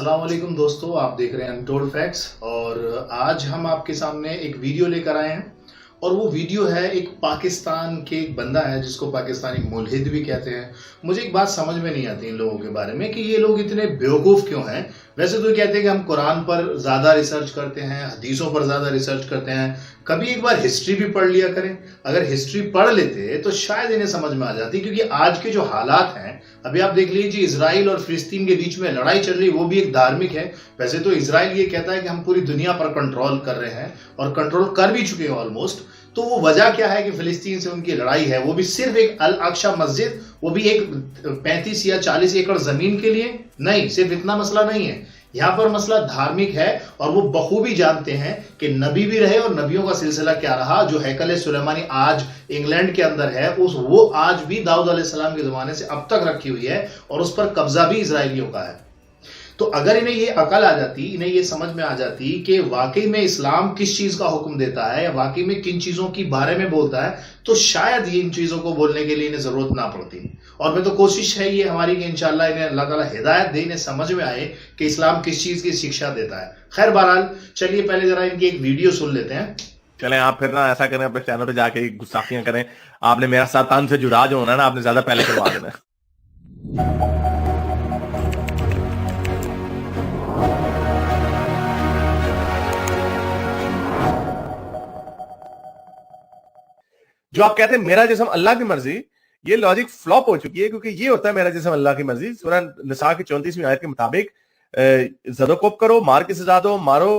अस्सलाम वालेकुम दोस्तों, आप देख रहे हैं अनटोल्ड फैक्ट्स। और आज हम आपके सामने एक वीडियो लेकर आए हैं और वो वीडियो है एक पाकिस्तान के एक बंदा है जिसको पाकिस्तानी मुल्हिद भी कहते हैं। मुझे एक बात समझ में नहीं आती इन लोगों के बारे में कि ये लोग इतने बेवकूफ़ क्यों हैं। वैसे तो कहते हैं कि हम कुरान पर ज़्यादा रिसर्च करते हैं, हदीसों पर ज़्यादा रिसर्च करते हैं, कभी एक बार हिस्ट्री भी पढ़ लिया करें। अगर हिस्ट्री पढ़ लेते तो शायद इन्हें समझ में आ जाती, क्योंकि आज के जो हालात हैं, अभी आप देख लीजिए इजराइल और फिलिस्तीन के बीच में लड़ाई चल रही है, वो भी एक धार्मिक है। वैसे तो इजराइल ये कहता है कि हम पूरी दुनिया पर कंट्रोल कर रहे हैं और कंट्रोल कर भी चुके हैं ऑलमोस्ट। तो वो वजह क्या है कि फिलिस्तीन से उनकी लड़ाई है, वो भी सिर्फ एक अल अक्सा मस्जिद, वो भी एक 35 या 40 एकड़ जमीन के लिए नहीं। सिर्फ इतना मसला नहीं है, यहां पर मसला धार्मिक है और वो बखूबी जानते हैं कि नबी भी रहे और नबियों का सिलसिला क्या रहा। जो हैकल सुलेमानी आज इंग्लैंड के अंदर है, वो आज भी दाऊद अलैहिस्सलाम के जमाने से अब तक रखी हुई है और उस पर कब्जा भी इजराइलियों का है। तो अगर इन्हें ये अकल आ जाती, इन्हें ये समझ में आ जाती कि वाकई में इस्लाम किस चीज का हुक्म देता है या वाकई में किन चीजों के बारे में बोलता है, तो शायद ये इन चीजों को बोलने के लिए इन्हें जरूरत ना पड़ती। और मैं तो कोशिश है ये हमारी कि इंशाल्लाह इन्हें अल्लाह ताला हिदायत दे, इन्हें समझ में आए कि इस्लाम किस चीज की शिक्षा देता है। खैर बहरहाल, चलिए पहले जरा इनकी एक वीडियो सुन लेते हैं। चलें, आप फिर ना ऐसा करें, अपने चैनल पे जाके गुस्ताखियां करें। आपने मेरा साथ तन से जुड़ा जो होना है ना, आपने ज्यादा पहले करवा देना है। जो आप कहते हैं मेरा जिस्म अल्लाह की मर्जी, ये लॉजिक फ्लॉप हो चुकी है, क्योंकि ये होता है मेरा जिस्म अल्लाह की मर्जी। सूरह निसा की 34वीं आयत के मुताबिक ज़दोकोप करो, मार की सजा दो, मारो,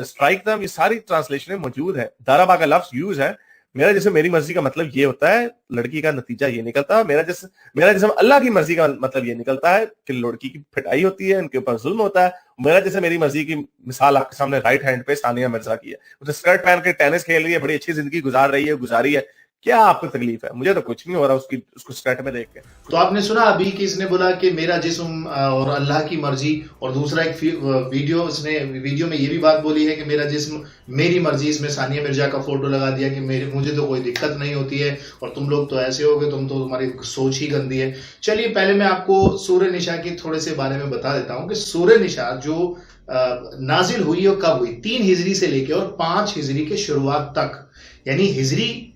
स्ट्राइक दम, ये सारी ट्रांसलेशन मौजूद है। दाराबा का लफ्ज यूज है। मेरा जिस्म मेरी मर्जी का मतलब ये होता है, लड़की का नतीजा ये निकलता है। मेरा जिस्म अल्लाह की मर्जी का मतलब ये निकलता है कि लड़की की पिटाई होती है, उनके ऊपर जुल्म होता है। मेरा जैसे मेरी मर्जी की मिसाल आपके सामने राइट हैंड पे सानिया मिर्जा की है। वो स्कर्ट पहन के टेनिस खेल रही है, बड़ी अच्छी जिंदगी गुजारी है। क्या आपको तकलीफ है? मुझे तो कुछ नहीं हो रहा उसको स्कर्ट में देख के। तो आपने सुना अभी कि इसने बोला कि मेरा जिस्म और अल्लाह की मर्जी, और दूसरा एक वीडियो में ये भी बात बोली है कि मेरा जिस्म मेरी मर्जी। इसमें सानिया मिर्जा का फोटो लगा दिया कि मुझे तो कोई दिक्कत नहीं होती है और तुम लोग तो ऐसे हो गए, तुम्हारी सोच ही गंदी है। चलिए पहले मैं आपको सूरह निशा के थोड़े से बारे में बता देता हूँ कि सूरह निशा जो नाजिल हुई और कब हुई, 3 हिजरी से लेकर और 5 हिजरी के शुरुआत तक। यानी हिजरी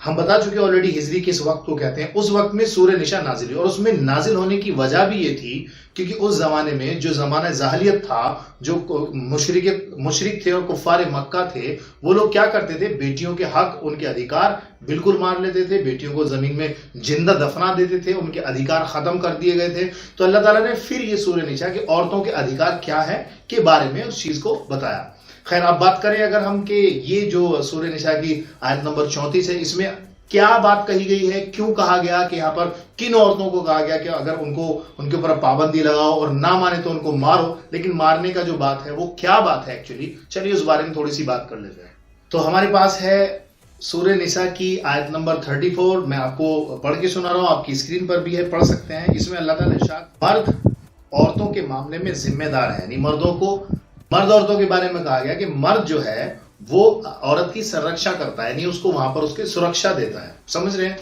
हम बता चुके ऑलरेडी, हिजरी किस वक्त को कहते हैं। उस वक्त में सूरह निशा नाजिल हुई और उसमें नाजिल होने की वजह भी ये थी क्योंकि उस जमाने में जो जमाना जाहिलियत था, जो मुशरिक थे और कुफार मक्का थे, वो लोग क्या करते थे, बेटियों के हक, उनके अधिकार बिल्कुल मार लेते थे, बेटियों को जमीन में जिंदा दफना देते थे, उनके अधिकार खत्म कर दिए गए थे। तो अल्लाह ताला ने फिर ये सूरह निशा कि औरतों के अधिकार क्या है के बारे में उस चीज को बताया। खैर अब बात करें अगर हम कि ये जो सूरह निशा की आयत नंबर 34 है, इसमें क्या बात कही गई है, क्यों कहा गया कि यहाँ पर किन औरतों को कहा गया कि अगर उनके ऊपर पाबंदी लगाओ और ना माने तो उनको मारो। लेकिन मारने का जो बात है वो क्या बात है एक्चुअली, चलिए उस बारे में थोड़ी सी बात कर लेते हैं। तो हमारे पास है सूरह निसा की आयत नंबर 34। मैं आपको पढ़ के सुना रहा हूं, आपकी स्क्रीन पर भी है, पढ़ सकते हैं। इसमें अल्लाह ताला इरशाद, मर्द औरतों के मामले में जिम्मेदार है। यानी मर्द औरतों के बारे में कहा गया कि मर्द जो है वो औरत की संरक्षा करता है, यानी उसको वहां पर उसकी सुरक्षा देता है। समझ रहे हैं?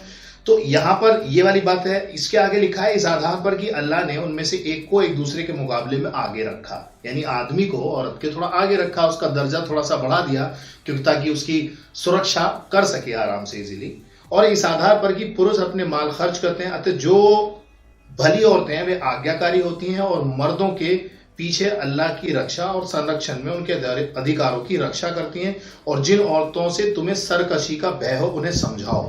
तो यहां पर ये वाली बात है। इसके आगे लिखा है इस आधार पर कि अल्लाह ने उनमें से एक को एक दूसरे के मुकाबले में आगे रखा, यानी आदमी को औरत के थोड़ा आगे रखा, उसका दर्जा थोड़ा सा बढ़ा दिया क्योंकि ताकि उसकी सुरक्षा कर सके आराम से, इजीली। और इस आधार पर कि पुरुष अपने माल खर्च करते हैं, अतः जो भली औरतें हैं वे आज्ञाकारी होती हैं और मर्दों के पीछे अल्लाह की रक्षा और संरक्षण में उनके अधिकारों की रक्षा करती हैं। और जिन औरतों से तुम्हें सरकशी का भय हो उन्हें समझाओ।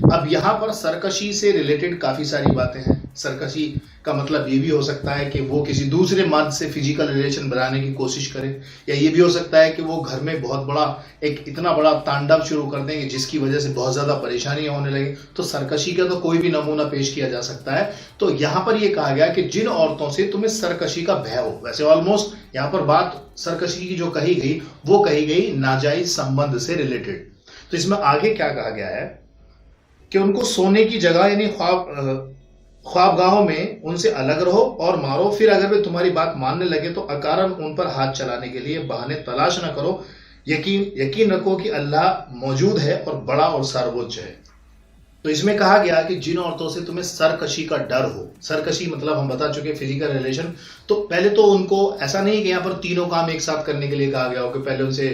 अब यहां पर सरकशी से रिलेटेड काफी सारी बातें हैं। सरकशी का मतलब ये भी हो सकता है कि वो किसी दूसरे मर्द से फिजिकल रिलेशन बनाने की कोशिश करे, या ये भी हो सकता है कि वो घर में बहुत बड़ा इतना बड़ा तांडव शुरू कर देंगे जिसकी वजह से बहुत ज्यादा परेशानियां होने लगे। तो सरकशी का तो कोई भी नमूना पेश किया जा सकता है। तो यहां पर यह कहा गया कि जिन औरतों से तुम्हें सरकशी का भय हो। वैसे ऑलमोस्ट यहां पर बात सरकशी की जो कही गई वो कही गई नाजायज संबंध से रिलेटेड। तो इसमें आगे क्या कहा गया है कि उनको सोने की जगह यानी ख्वाबगाहों में उनसे अलग रहो और मारो। फिर अगर वे तुम्हारी बात मानने लगे तो अकारण उन पर हाथ चलाने के लिए बहाने तलाश न करो। यकीन रखो कि अल्लाह मौजूद है और बड़ा और सर्वोच्च है। तो इसमें कहा गया कि जिन औरतों से तुम्हें सरकशी का डर हो, सरकशी मतलब हम बता चुके फिजिकल रिलेशन, तो पहले तो उनको ऐसा नहीं कि यहाँ पर तीनों काम एक साथ करने के लिए कहा गया हो कि पहले उनसे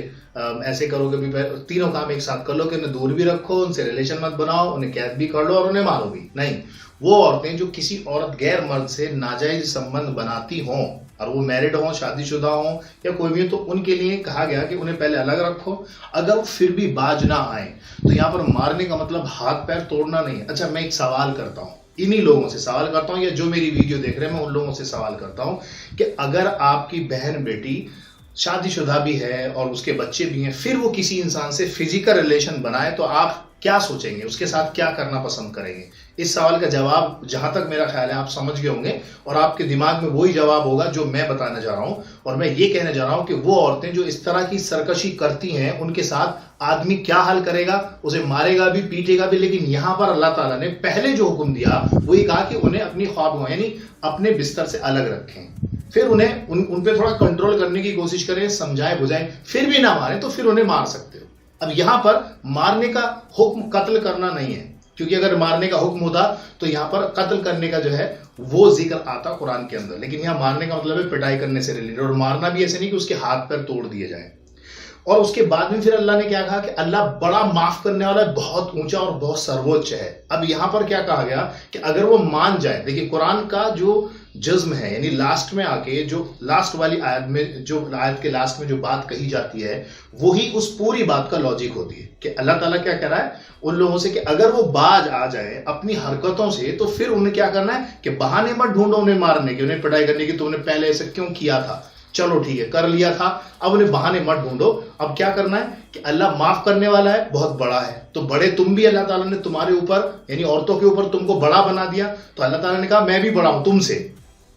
ऐसे करो कि तीनों काम एक साथ कर लो, कि उन्हें दूर भी रखो, उनसे रिलेशन मत बनाओ, उन्हें कैद भी कर लो और उन्हें मारो भी नहीं। वो औरतें जो किसी औरत गैर मर्द से नाजायज संबंध बनाती हों, और वो मैरिड हो, शादीशुदा हो या कोई भी हो, तो उनके लिए कहा गया कि उन्हें पहले अलग रखो। अगर वो फिर भी बाज ना आए तो यहाँ पर मारने का मतलब हाथ पैर तोड़ना नहीं है। अच्छा, मैं एक सवाल करता हूँ, इन्हीं लोगों से सवाल करता हूँ, या जो मेरी वीडियो देख रहे हैं मैं उन लोगों से सवाल करता हूँ कि अगर आपकी बहन बेटी शादीशुदा भी है और उसके बच्चे भी हैं, फिर वो किसी इंसान से फिजिकल रिलेशन बनाए, तो आप क्या सोचेंगे, उसके साथ क्या करना पसंद करेंगे? इस सवाल का जवाब जहां तक मेरा ख्याल है आप समझ गए होंगे, और आपके दिमाग में वही जवाब होगा जो मैं बताने जा रहा हूं। और मैं ये कहने जा रहा हूं कि वो औरतें जो इस तरह की सरकशी करती हैं, उनके साथ आदमी क्या हाल करेगा, उसे मारेगा भी, पीटेगा भी। लेकिन यहां पर अल्लाह ताला ने पहले जो हुक्म दिया वो ये कहा कि उन्हें अपनी ख्वाब यानी अपने बिस्तर से अलग रखें, फिर उन्हें उन पे थोड़ा कंट्रोल करने की कोशिश करें, समझाएं बुझाएं, फिर भी ना मारें तो फिर उन्हें मार सकते हो। अब यहां पर मारने का हुक्म कत्ल करना नहीं है, क्योंकि अगर मारने का हुक्म होता तो यहां पर कत्ल करने का जो है वो जिक्र आता कुरान के अंदर, लेकिन यहां मारने का मतलब है पिटाई करने से रिलेटेड। और मारना भी ऐसे नहीं कि उसके हाथ पैर तोड़ दिए जाए। और उसके बाद में फिर अल्लाह ने क्या कहा कि अल्लाह बड़ा माफ करने वाला है, बहुत ऊंचा और बहुत सर्वोच्च है। अब यहां पर क्या कहा गया कि अगर वो मान जाए, देखिए कुरान का जो जज्म है, यानी लास्ट में आके जो लास्ट वाली आयत में, जो आयत के लास्ट में जो बात कही जाती है, वही उस पूरी बात का लॉजिक होती है कि अल्लाह ताला क्या कह रहा है उन लोगों से कि अगर वो बाज आ जाए अपनी हरकतों से, तो फिर उन्हें क्या करना है कि बहाने मत ढूंढो उन्हें मारने के, उन्हें पिटाई करने की। तो उन्हें पहले ऐसे क्यों किया था, चलो ठीक है कर लिया था, अब उन्हें बहाने मत ढूंढो। अब क्या करना है कि अल्लाह माफ करने वाला है, बहुत बड़ा है, तो बड़े तुम भी, अल्लाह ताला ने तुम्हारे ऊपर यानी औरतों के ऊपर तुमको बड़ा बना दिया, तो अल्लाह ताला ने कहा मैं भी बड़ा हूं तुमसे,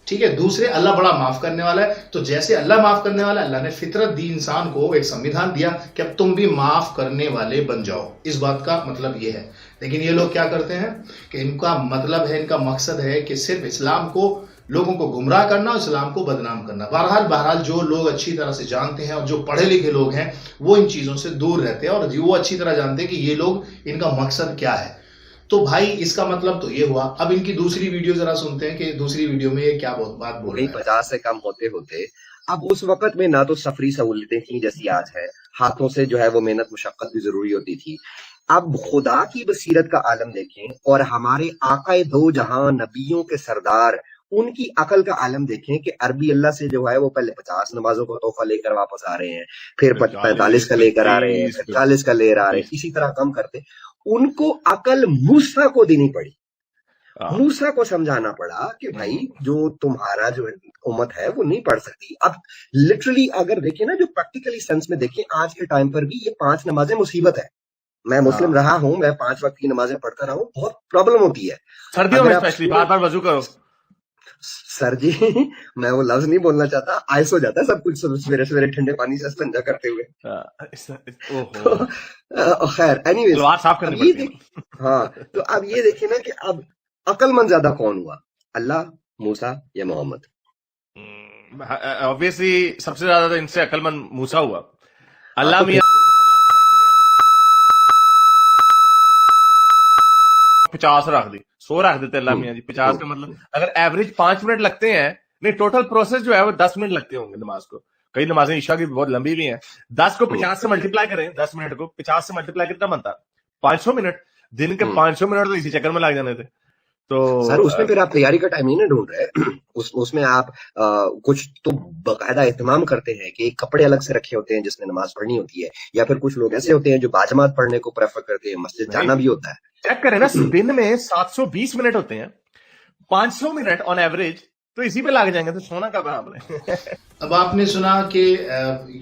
ठीक है। दूसरे, अल्लाह बड़ा माफ करने वाला है, तो जैसे अल्लाह माफ करने वाला है, अल्लाह ने फितरत दी इंसान को, एक संविधान दिया कि अब तुम भी माफ करने वाले बन जाओ। इस बात का मतलब यह है। लेकिन ये लोग क्या करते हैं कि इनका मतलब है, इनका मकसद है कि सिर्फ इस्लाम को, लोगों को गुमराह करना और इस्लाम को बदनाम करना। बहरहाल जो लोग अच्छी तरह से जानते हैं और जो पढ़े लिखे लोग हैं वो इन चीजों से दूर रहते हैं, और वो अच्छी तरह जानते हैं कि ये लोग, इनका मकसद क्या है। तो भाई इसका मतलब तो ये हुआ। अब इनकी दूसरी वीडियो जरा सुनते हैं कि दूसरी वीडियो में ये क्या बात बोल रहे हैं। 50 से कम होते होते अब उस वक्त में ना तो सफरी सहूलतें थी जैसी आज है, हाथों से जो है वो मेहनत मुशक्कत भी जरूरी होती थी। अब खुदा की बसीरत का आलम देखें और हमारे आकाए दो जहां नबियों के सरदार, उनकी अकल का आलम देखें कि अरबी अल्लाह से जो है वो पहले 50 नमाजों का तोहफा लेकर वापस आ रहे हैं, फिर 45 का लेकर आ रहे हैं, फिर 40 का ले आ रहे हैं, इसी तरह कम करते। उनको अकल मूसा को देनी पड़ी, मूसा को समझाना पड़ा कि भाई जो तुम्हारा जो उम्मत है वो नहीं पढ़ सकती। अब लिटरली अगर देखें ना, जो प्रैक्टिकली सेंस में देखें, आज के टाइम पर भी ये 5 नमाजें मुसीबत है। मैं मुस्लिम रहा हूं, मैं 5 वक्त की नमाजें पढ़ता रहा हूं, बहुत प्रॉब्लम होती है सर्दियों में, स्पेशली बार बार वजू करो। सर जी मैं वो लफ्ज नहीं बोलना चाहता, आयस हो जाता है सब कुछ सवेरे सवेरे ठंडे पानी से इस्तिंजा करते हुए। तो खैर एनीवेज, हाँ, तो अब ये देखिए ना कि अब अक्लमंद ज्यादा कौन हुआ, अल्लाह, मूसा या मोहम्मद? ऑब्वियसली सबसे ज्यादा तो इनसे अक्लमंद मूसा हुआ। अल्लाह मियां 50 रख दी, 100 रख देते अल्लाह मियां जी। 50 का मतलब अगर एवरेज 5 मिनट लगते हैं, नहीं टोटल प्रोसेस जो है वो 10 मिनट लगते होंगे नमाज को। कई नमाजें ईशा की बहुत लंबी भी हैं। 10 को 50 से मल्टीप्लाई करें, 10 मिनट को 50 से मल्टीप्लाई कितना बनता? 500 मिनट। दिन के 500 मिनट तो इसी चक्कर में लग जाने थे। तो सर उसमें फिर आप तैयारी का टाइम ही ना ढूंढ रहे उसमें आप कुछ तो बाकायदा एहतमाम करते हैं कि कपड़े अलग से रखे होते हैं जिसमें नमाज पढ़नी होती है, या फिर कुछ लोग ऐसे होते हैं जो बाजमात पढ़ने को प्रेफर करते हैं, मस्जिद जाना भी होता है। चेक करें ना, दिन में 720 मिनट होते हैं, 500 मिनट ऑन एवरेज तो इसी पे लग जाएंगे, तो सोना कब है आपने? अब आपने सुना कि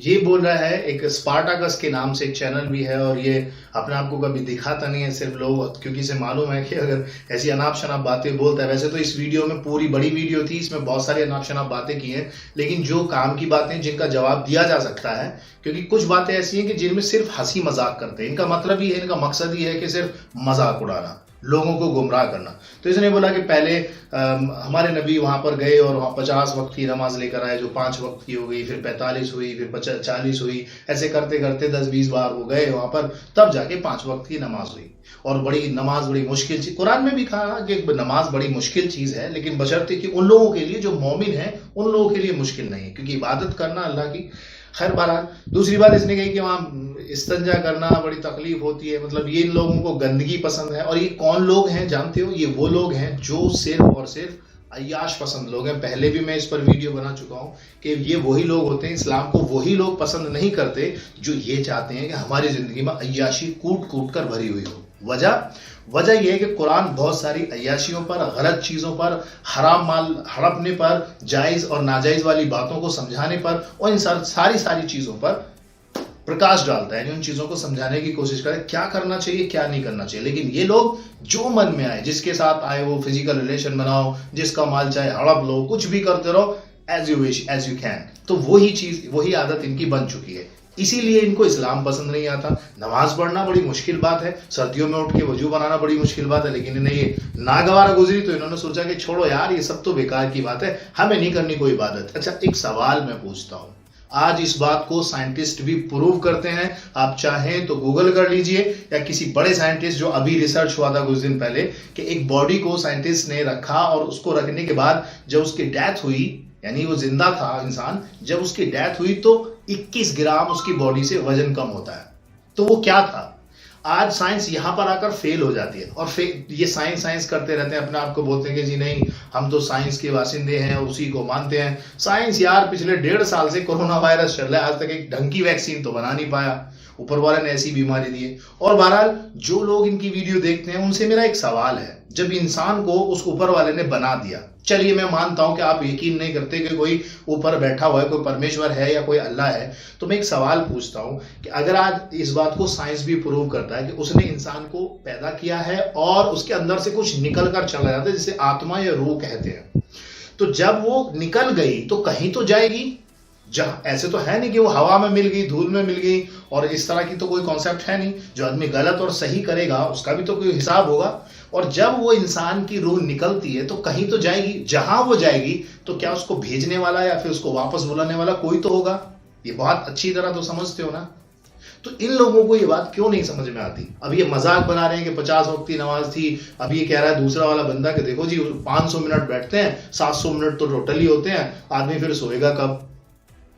ये बोल रहा है, एक स्पार्टाकस के नाम से एक चैनल भी है, और ये अपने आप को कभी दिखाता नहीं है, सिर्फ लोग, क्योंकि इसे मालूम है कि अगर ऐसी अनाप शनाप बातें बोलता है। वैसे तो इस वीडियो में पूरी बड़ी वीडियो थी, इसमें बहुत सारी अनाप शनाप बातें की हैं, लेकिन जो काम की बातें जिनका जवाब दिया जा सकता है, क्योंकि कुछ बातें ऐसी हैं कि जिनमें सिर्फ हंसी मजाक करते हैं। इनका मतलब ही है, इनका मकसद ही है कि सिर्फ मजाक उड़ाना, लोगों को गुमराह करना। तो इसने बोला कि पहले हमारे नबी वहां पर गए और वहां 50 वक्त की नमाज लेकर आए, जो 5 वक्त की हो गई, फिर 45 हुई, फिर 40 हुई, ऐसे करते करते 10-20 बार वो गए वहां पर, तब जाके 5 वक्त की नमाज हुई। और नमाज बड़ी मुश्किल चीज, कुरान में भी कहा कि नमाज बड़ी मुश्किल चीज है, लेकिन बशर्ते कि उन लोगों के लिए जो मोमिन है उन लोगों के लिए मुश्किल नहीं है, क्योंकि इबादत करना अल्लाह की। खैर बहरहाल, दूसरी बात इसने कही कि वहां इस्तंजा करना बड़ी तकलीफ होती है, मतलब ये इन लोगों को गंदगी पसंद है। और ये कौन लोग हैं जानते हो? ये वो लोग हैं जो सिर्फ और सिर्फ अय्याश पसंद लोग हैं। पहले भी मैं इस पर वीडियो बना चुका हूं कि ये वही लोग होते हैं, इस्लाम को वही लोग पसंद नहीं करते जो ये चाहते हैं कि हमारी जिंदगी में अय्याशी कूट कूट कर भरी हुई हो। वजह यह है कि कुरान बहुत सारी अय्याशियों पर, गलत चीजों पर, हराम माल हड़पने पर, जायज और नाजायज वाली बातों को समझाने पर और इन सारी चीजों पर प्रकाश डालता है, उन चीजों को समझाने की कोशिश करे क्या करना चाहिए क्या नहीं करना चाहिए। लेकिन ये लोग जो मन में आए, जिसके साथ आए वो फिजिकल रिलेशन बनाओ, जिसका माल चाहे हड़प लो, कुछ भी करते रहो, as you wish as you can. तो वही आदत इनकी बन चुकी है। इसीलिए इनको इस्लाम पसंद नहीं आता। नमाज पढ़ना बड़ी मुश्किल बात है, सर्दियों में उठ के वजू बनाना बड़ी मुश्किल बात है, लेकिन इन्हें ये नागवारा गुजरी तो इन्होंने सोचा कि छोड़ो यार, ये सब तो बेकार की बात है, हमें नहीं करनी कोई इबादत। अच्छा, एक सवाल मैं पूछता हूं, आज इस बात को साइंटिस्ट भी प्रूव करते हैं। आप चाहें तो गूगल कर लीजिए, या किसी बड़े साइंटिस्ट, जो अभी रिसर्च हुआ था कुछ दिन पहले, कि एक बॉडी को साइंटिस्ट ने रखा और उसको रखने के बाद जब उसकी डेथ हुई, यानी वो जिंदा था इंसान, जब उसकी डेथ हुई तो 21 ग्राम उसकी बॉडी से वजन कम होता है। तो वो क्या था? आज साइंस यहां पर आकर फेल हो जाती है, और ये साइंस करते रहते हैं, अपने आप को बोलते हैं कि जी नहीं, हम तो साइंस के वासिंदे हैं, उसी को मानते हैं। साइंस यार पिछले 1.5 साल से कोरोना वायरस चल रहा है, आज तक एक ढंग की वैक्सीन तो बना नहीं पाया, ऊपर वाले ने ऐसी बीमारी दी है। और बहरहाल, जो लोग इनकी वीडियो देखते हैं उनसे मेरा एक सवाल है, जब इंसान को उस ऊपर वाले ने बना दिया, चलिए मैं मानता हूं कि आप यकीन नहीं करते कि कोई ऊपर बैठा हुआ है, कोई परमेश्वर है या कोई अल्लाह है, तो मैं एक सवाल पूछता हूं कि अगर आज इस बात को साइंस भी प्रूव करता है कि उसने इंसान को पैदा किया है और उसके अंदर से कुछ निकल कर चला जाता है, जिसे आत्मा या रूह कहते हैं, तो जब वो निकल गई तो कहीं तो जाएगी। जहां ऐसे तो है नहीं कि वो हवा में मिल गई, धूल में मिल गई, और इस तरह की तो कोई कॉन्सेप्ट है नहीं। जो आदमी गलत और सही करेगा उसका भी तो कोई हिसाब होगा। और जब वो इंसान की रूह निकलती है तो कहीं तो जाएगी, जहां वो जाएगी तो क्या उसको भेजने वाला या फिर उसको वापस बुलाने वाला कोई तो होगा। ये बहुत अच्छी तरह तो समझते हो ना। तो इन लोगों को ये बात क्यों नहीं समझ में आती? अब ये मजाक बना रहे हैं कि 50 वक्त की नमाज थी, अब ये कह रहा है दूसरा वाला बंदा कि देखो जी 500 मिनट बैठते हैं, 700 मिनट तो टोटली होते हैं, आदमी फिर सोएगा कब?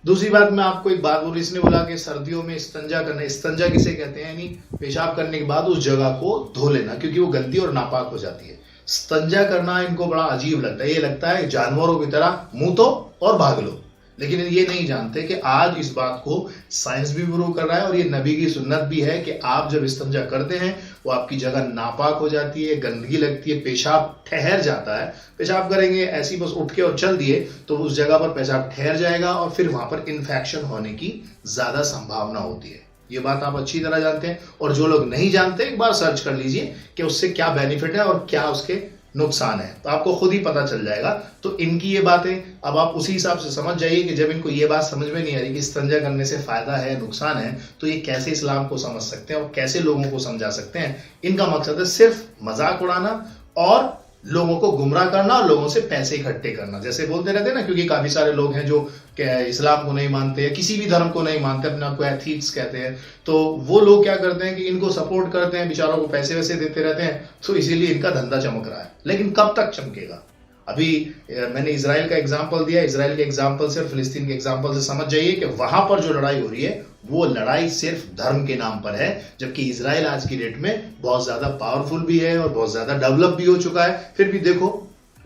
दूसरी बात, मैं आपको एक बात बोली, इसने बोला कि सर्दियों में इस्तंजा करना, इस्तंजा किसे कहते हैं, यानी पेशाब करने के बाद उस जगह को धो लेना, क्योंकि वो गंदी और नापाक हो जाती है। इस्तंजा करना इनको बड़ा अजीब लगता है, ये लगता है जानवरों की तरह मुंह तो और भाग लो। लेकिन ये नहीं जानते कि आज इस बात को साइंस भी प्रूव कर रहा है, और ये नबी की सुन्नत भी है कि आप जब इस्तंजा करते हैं वो आपकी जगह नापाक हो जाती है, गंदगी लगती है, पेशाब ठहर जाता है। पेशाब करेंगे ऐसी बस उठ के और चल दिए तो उस जगह पर पेशाब ठहर जाएगा और फिर वहां पर इन्फेक्शन होने की ज्यादा संभावना होती है। ये बात आप अच्छी तरह जानते हैं, और जो लोग नहीं जानते एक बार सर्च कर लीजिए कि उससे क्या बेनिफिट है और क्या उसके नुकसान है, तो आपको खुद ही पता चल जाएगा। तो इनकी ये बातें अब आप उसी हिसाब से समझ जाइए कि जब इनको ये बात समझ में नहीं आ रही कि इस्तंजा करने से फायदा है नुकसान है, तो ये कैसे इस्लाम को समझ सकते हैं और कैसे लोगों को समझा सकते हैं। इनका मकसद है सिर्फ मजाक उड़ाना और लोगों को गुमराह करना और लोगों से पैसे इकट्ठे करना, जैसे बोलते रहते हैं ना, क्योंकि काफी सारे लोग हैं जो इस्लाम को नहीं मानते या किसी भी धर्म को नहीं मानते, अपने आप को एथीट्स कहते हैं, तो वो लोग क्या करते हैं कि इनको सपोर्ट करते हैं, बेचारों को पैसे वैसे देते रहते हैं, तो इसीलिए इनका धंधा चमक रहा है। लेकिन कब तक चमकेगा? अभी मैंने इजराइल का एग्जाम्पल दिया, इजराइल के एग्जाम्पल से, फिलिस्तीन के एग्जाम्पल से समझ जाइए कि वहां पर जो लड़ाई हो रही है वो लड़ाई सिर्फ धर्म के नाम पर है, जबकि इजराइल आज की डेट में बहुत ज्यादा पावरफुल भी है और बहुत ज्यादा डेवलप भी हो चुका है, फिर भी देखो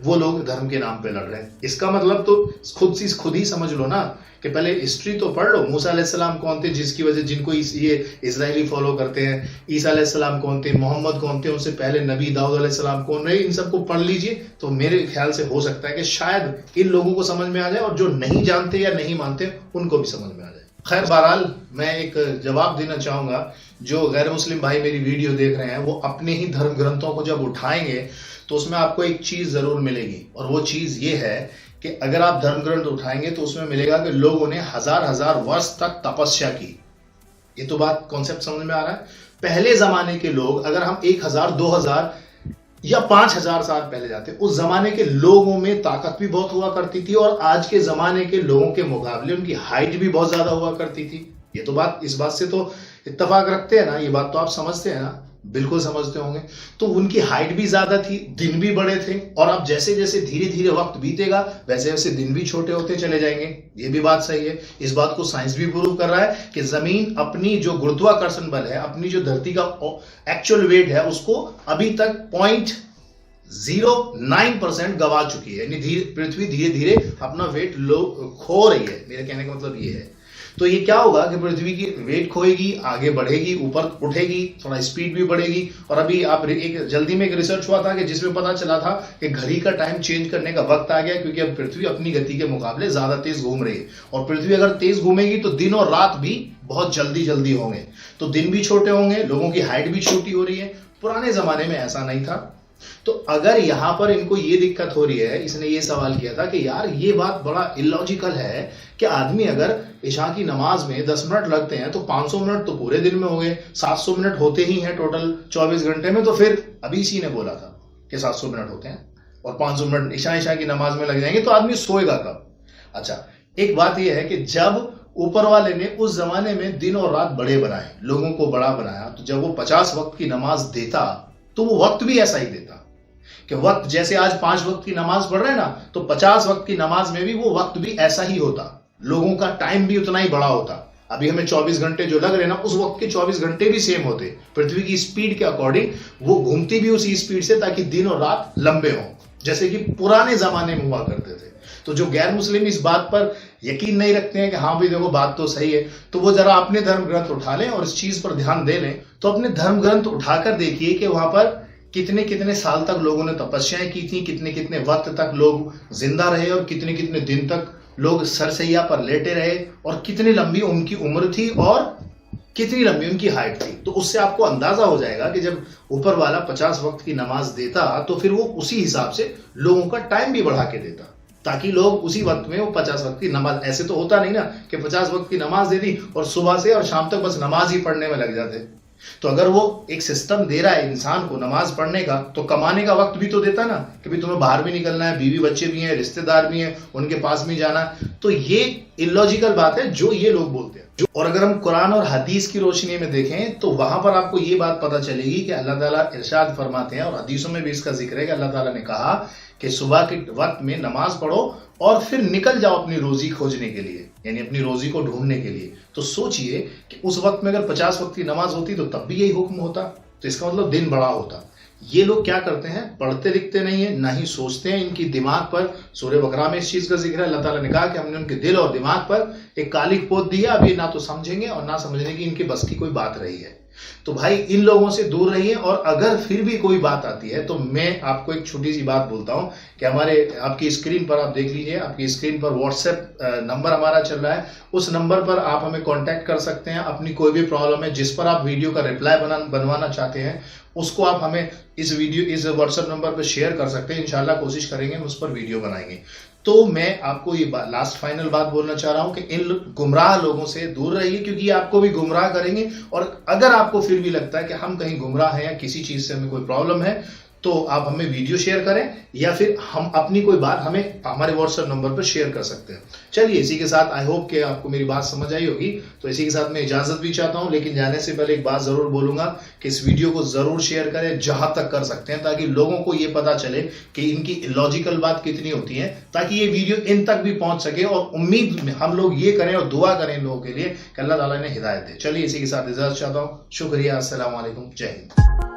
वो लोग धर्म के नाम पे लड़ रहे हैं। इसका मतलब तो खुद ही समझ लो ना कि पहले हिस्ट्री तो पढ़ लो। मूसा अलैहिस्सलाम कौन थे जिसकी वजह जिनको ये इजरायली फॉलो करते हैं? ईसा अलैहिस्सलाम कौन थे? मोहम्मद कौन थे? उनसे पहले नबी दाऊद अलैहिस्सलाम कौन रहे? इन सबको पढ़ लीजिए तो मेरे ख्याल से हो सकता है कि शायद इन लोगों को समझ में आ जाए, और जो नहीं जानते या नहीं मानते उनको भी समझ में आ जाए। खैर बहरहाल, मैं एक जवाब देना चाहूंगा, जो गैर मुस्लिम भाई मेरी वीडियो देख रहे हैं वो अपने ही धर्म ग्रंथों को जब उठाएंगे तो उसमें आपको एक चीज जरूर मिलेगी, और वो चीज ये है कि अगर आप धर्म ग्रंथ उठाएंगे तो उसमें मिलेगा कि लोगों ने हजार वर्ष तक तपस्या की। ये तो बात कॉन्सेप्ट समझ में आ रहा है। पहले जमाने के लोग, अगर हम 1000-2000 या 5000 साल पहले जाते, उस जमाने के लोगों में ताकत भी बहुत हुआ करती थी और आज के जमाने के लोगों के मुकाबले उनकी हाइट भी बहुत ज्यादा हुआ करती थी। ये तो बात, इस बात से तो इत्तेफाक रखते हैं ना, ये बात तो आप समझते हैं ना, बिल्कुल समझते होंगे। तो उनकी हाइट भी ज्यादा थी, दिन भी बड़े थे, और अब जैसे जैसे धीरे धीरे वक्त बीतेगा वैसे वैसे दिन भी छोटे होते चले जाएंगे। ये भी बात सही है। इस बात को साइंस भी प्रूव कर रहा है कि जमीन अपनी जो गुरुत्वाकर्षण बल है, अपनी जो धरती का एक्चुअल वेट है, उसको अभी तक 0.09% गवा चुकी है। यानी पृथ्वी धीरे धीरे अपना वेट खो रही है। मेरे कहने का मतलब ये है। तो ये क्या होगा कि पृथ्वी की वेट खोएगी, आगे बढ़ेगी, ऊपर उठेगी, थोड़ा स्पीड भी बढ़ेगी। और अभी आप एक जल्दी में एक रिसर्च हुआ था कि जिसमें पता चला था कि घड़ी का टाइम चेंज करने का वक्त आ गया, क्योंकि अब पृथ्वी अपनी गति के मुकाबले ज्यादा तेज घूम रही है। और पृथ्वी अगर तेज घूमेगी तो दिन और रात भी बहुत जल्दी जल्दी होंगे, तो दिन भी छोटे होंगे, लोगों की हाइट भी छोटी हो रही है। पुराने जमाने में ऐसा नहीं था। तो अगर यहां पर इनको ये दिक्कत हो रही है, इसने ये सवाल किया था कि यार ये बात बड़ा इलॉजिकल है कि आदमी अगर इशा की नमाज में 10 मिनट लगते हैं तो 500 मिनट तो पूरे दिन में हो गए, 700 मिनट होते ही हैं टोटल 24 घंटे में। तो फिर अभी इसी ने बोला था कि 700 मिनट होते हैं और 500 मिनट इशा की नमाज में लग जाएंगे, तो आदमी सोएगा कब? अच्छा, एक बात यह है कि जब ऊपर वाले ने उस जमाने में दिन और रात बड़े बनाए, लोगों को बड़ा बनाया, तो जब वो 50 वक्त की नमाज देता तो वो वक्त भी ऐसा ही देता कि वक्त जैसे आज 5 वक्त की नमाज पढ़ रहे हैं ना, तो 50 वक्त की नमाज में भी वो वक्त भी ऐसा ही होता, लोगों का टाइम भी उतना ही बड़ा होता। अभी हमें 24 घंटे जो लग रहे हैं ना, उस वक्त के 24 घंटे भी सेम होते। पृथ्वी की स्पीड के अकॉर्डिंग वो घूमती भी उसी स्पीड से, ताकि दिन और रात लंबे हों, जैसे कि पुराने जमाने में हुआ करते थे। तो जो गैर मुस्लिम इस बात पर यकीन नहीं रखते हैं कि हाँ भाई देखो बात तो सही है, तो वो जरा अपने धर्म ग्रंथ उठा लें और इस चीज पर ध्यान दे लें। तो अपने धर्म ग्रंथ उठाकर देखिए कि वहां पर कितने कितने साल तक लोगों ने तपस्याएं की थी, कितने कितने वक्त तक लोग जिंदा रहे और कितने कितने दिन तक लोग सरसैया पर लेटे रहे, और कितनी लंबी उनकी उम्र थी और कितनी लंबी उनकी हाइट थी। तो उससे आपको अंदाजा हो जाएगा कि जब ऊपर वाला 50 वक्त की नमाज देता तो फिर वो उसी हिसाब से लोगों का टाइम भी बढ़ा के देता, ताकि लोग उसी वक्त में वो 50 वक्त की नमाज, ऐसे तो होता नहीं ना कि 50 वक्त की नमाज दे दी और सुबह से और शाम तक बस नमाज ही पढ़ने में लग जाते। तो अगर वो एक सिस्टम दे रहा है इंसान को नमाज पढ़ने का, तो कमाने का वक्त भी तो देता ना, कि भाई तुम्हें बाहर भी निकलना है, बीवी बच्चे भी हैं, रिश्तेदार भी हैं, उनके पास भी जाना। तो ये इलॉजिकल बात है जो ये लोग बोलते हैं। और अगर हम कुरान और हदीस की रोशनी में देखें तो वहां पर आपको ये बात पता चलेगी कि अल्लाह ताला इरशाद फरमाते हैं, और हदीसों में भी इसका जिक्र है कि अल्लाह ताला ने कहा कि सुबह के वक्त में नमाज पढ़ो और फिर निकल जाओ अपनी रोजी खोजने के लिए, यानी अपनी रोजी को ढूंढने के लिए। तो सोचिए कि उस वक्त में अगर 50 वक्त की नमाज होती तो तब भी यही हुक्म होता, तो इसका मतलब दिन बड़ा होता। ये लोग क्या करते हैं, पढ़ते लिखते नहीं है, ना ही सोचते हैं। इनकी दिमाग पर सूरह बकरा में इस चीज का जिक्र है, अल्लाह ताला ने कहा कि हमने उनके दिल और दिमाग पर एक कालिक पोत दी है, अब ये ना तो समझेंगे और ना समझने की इनके बस की कोई बात रही है। तो भाई इन लोगों से दूर रहिए। और अगर फिर भी कोई बात आती है तो मैं आपको एक छोटी सी बात बोलता हूं कि हमारे आपकी स्क्रीन पर आप देख लीजिए, आपकी स्क्रीन पर व्हाट्सएप नंबर हमारा चल रहा है। उस नंबर पर आप हमें कांटेक्ट कर सकते हैं। अपनी कोई भी प्रॉब्लम है, जिस पर आप वीडियो का रिप्लाई बनवाना चाहते हैं, उसको आप हमें इस व्हाट्सएप नंबर पर शेयर कर सकते हैं। इंशाल्लाह कोशिश करेंगे हम उस पर वीडियो बनाएंगे। तो मैं आपको ये लास्ट फाइनल बात बोलना चाह रहा हूं कि इन गुमराह लोगों से दूर रहिए, क्योंकि ये आपको भी गुमराह करेंगे। और अगर आपको फिर भी लगता है कि हम कहीं गुमराह हैं या किसी चीज से हमें कोई प्रॉब्लम है, तो आप हमें वीडियो शेयर करें या फिर हम अपनी कोई बात हमें हमारे व्हाट्सएप नंबर पर शेयर कर सकते हैं। चलिए, इसी के साथ आई होप कि आपको मेरी बात समझ आई होगी। तो इसी के साथ मैं इजाजत भी चाहता हूं, लेकिन जाने से पहले एक बात जरूर बोलूंगा कि इस वीडियो को जरूर शेयर करें जहां तक कर सकते हैं, ताकि लोगों को यह पता चले कि इनकी लॉजिकल बात कितनी होती है, ताकि ये वीडियो इन तक भी पहुंच सके। और उम्मीद हम लोग ये करें और दुआ करें इन लोगों के लिए कि अल्लाह ताला ने हिदायत दे। चलिए, इसी के साथ इजाजत चाहता हूं। शुक्रिया। अस्सलाम वालेकुम। जय हिंद।